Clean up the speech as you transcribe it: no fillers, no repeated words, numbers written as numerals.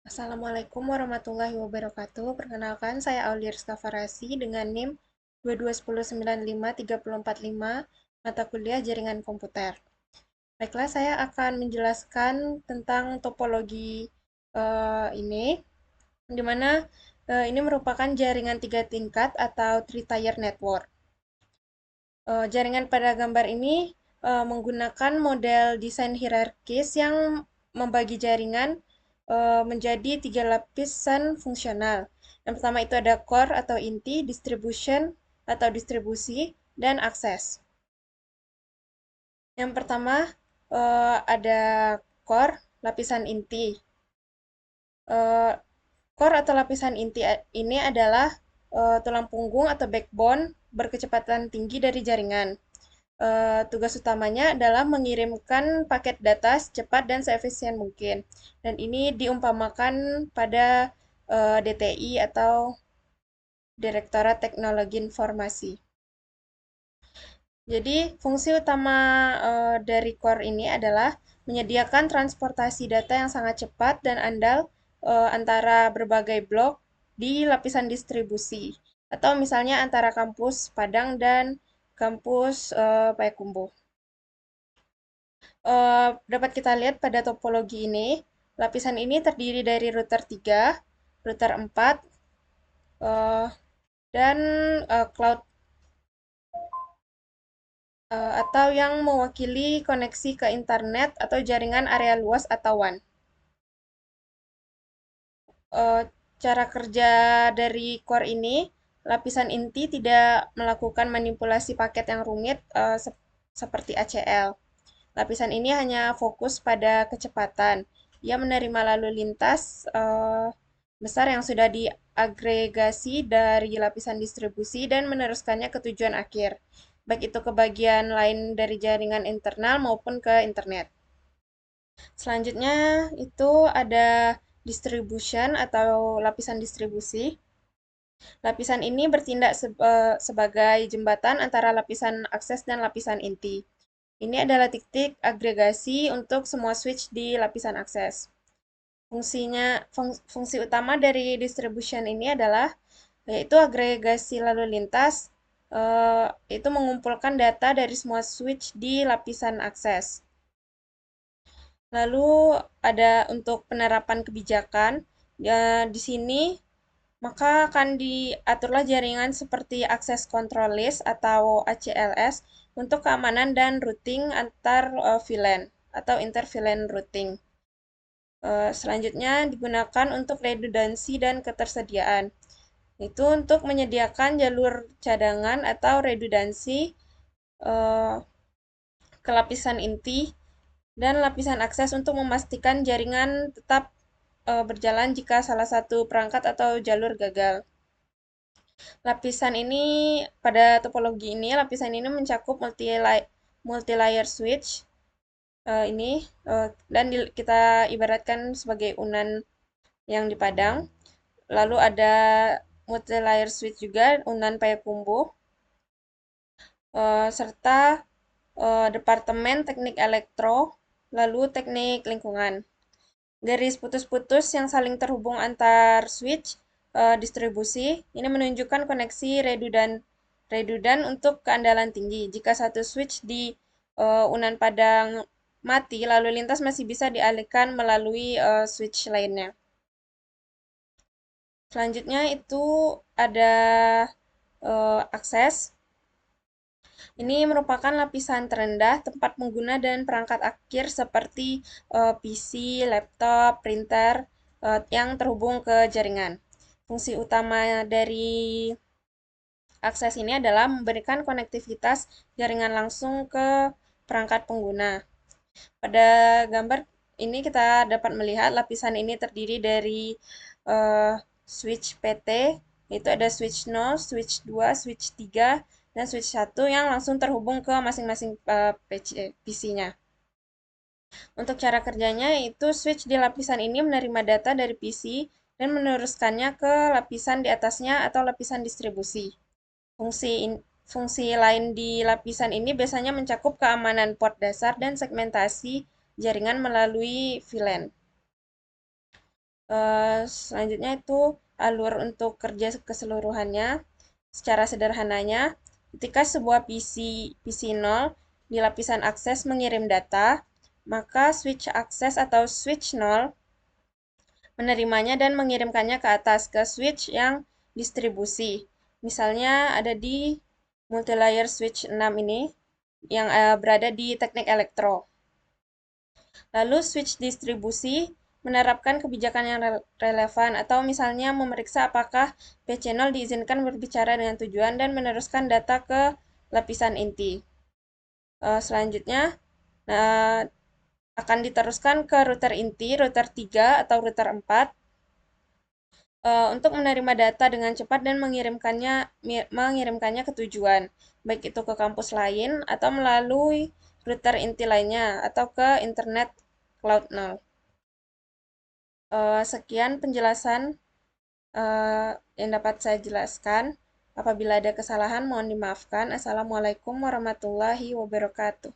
Assalamualaikum warahmatullahi wabarakatuh. Perkenalkan, saya Aulia Rizka Farasi dengan NIM 2210953045 mata kuliah Jaringan Komputer. Baiklah, saya akan menjelaskan tentang topologi ini, di mana ini merupakan jaringan tiga tingkat atau three-tier network. Jaringan pada gambar ini menggunakan model desain hierarkis yang membagi jaringan menjadi tiga lapisan fungsional. Yang pertama itu ada core atau inti, distribution atau distribusi, dan akses. Yang pertama ada core, lapisan inti. Eh, Core atau lapisan inti ini adalah tulang punggung atau backbone berkecepatan tinggi dari jaringan. Tugas utamanya adalah mengirimkan paket data secepat dan seefisien mungkin. Dan ini diumpamakan pada DTI atau Direktorat Teknologi Informasi. Jadi, fungsi utama dari core ini adalah menyediakan transportasi data yang sangat cepat dan andal antara berbagai blok di lapisan distribusi, atau misalnya antara kampus Padang dan kampus Payakumbuh. Dapat kita lihat pada topologi ini, lapisan ini terdiri dari router 3, router 4, eh, dan cloud atau yang mewakili koneksi ke internet atau jaringan area luas atau WAN. Eh, Cara kerja dari core ini, lapisan inti tidak melakukan manipulasi paket yang rumit seperti ACL. Lapisan ini hanya fokus pada kecepatan. Ia menerima lalu lintas besar yang sudah diagregasi dari lapisan distribusi dan meneruskannya ke tujuan akhir, baik itu ke bagian lain dari jaringan internal maupun ke internet. Selanjutnya itu ada distribution atau lapisan distribusi. Lapisan ini bertindak sebagai jembatan antara lapisan akses dan lapisan inti. Ini adalah titik agregasi untuk semua switch di lapisan akses. Fungsi utama dari distribution ini adalah yaitu agregasi lalu lintas, itu mengumpulkan data dari semua switch di lapisan akses. Lalu ada untuk penerapan kebijakan. Ya, di sini maka akan diaturlah jaringan seperti Access Control List atau ACLS untuk keamanan dan routing antar VLAN atau inter VLAN routing. Selanjutnya digunakan untuk redundansi dan ketersediaan. Itu untuk menyediakan jalur cadangan atau redundansi eh, ke lapisan inti dan lapisan akses untuk memastikan jaringan tetap berjalan jika salah satu perangkat atau jalur gagal. Lapisan ini, pada topologi ini, lapisan ini mencakup multi-layer switch ini dan kita ibaratkan sebagai unan yang dipadang. Lalu ada multi-layer switch juga, unan Payakumbuh, serta Departemen Teknik Elektro, lalu Teknik Lingkungan. Garis putus-putus yang saling terhubung antar switch distribusi ini menunjukkan koneksi redundan untuk keandalan tinggi. Jika satu switch di unan padang mati, lalu lintas masih bisa dialihkan melalui switch lainnya. Selanjutnya itu ada akses. Ini merupakan lapisan terendah tempat pengguna dan perangkat akhir seperti PC, laptop, printer yang terhubung ke jaringan. Fungsi utama dari akses ini adalah memberikan konektivitas jaringan langsung ke perangkat pengguna. Pada gambar ini kita dapat melihat lapisan ini terdiri dari eh, switch PT, yaitu ada switch 0, switch 2, switch 3, dan switch 1 yang langsung terhubung ke masing-masing PC-nya. Untuk cara kerjanya, itu switch di lapisan ini menerima data dari PC dan meneruskannya ke lapisan di atasnya atau lapisan distribusi. Fungsi lain di lapisan ini biasanya mencakup keamanan port dasar dan segmentasi jaringan melalui VLAN. Selanjutnya itu alur untuk kerja keseluruhannya. Secara sederhananya, ketika sebuah PC 0 di lapisan akses mengirim data, maka switch akses atau switch 0 menerimanya dan mengirimkannya ke atas ke switch yang distribusi. Misalnya ada di multilayer switch 6 ini yang berada di teknik elektro. Lalu switch distribusi menerapkan kebijakan yang relevan atau misalnya memeriksa apakah p-channel diizinkan berbicara dengan tujuan dan meneruskan data ke lapisan inti. Selanjutnya eh, akan diteruskan ke router inti, router 3 atau router 4 untuk menerima data dengan cepat dan mengirimkannya ke tujuan, baik itu ke kampus lain atau melalui router inti lainnya atau ke internet cloud null. Sekian penjelasan yang dapat saya jelaskan. Apabila ada kesalahan, mohon dimaafkan. Assalamualaikum warahmatullahi wabarakatuh.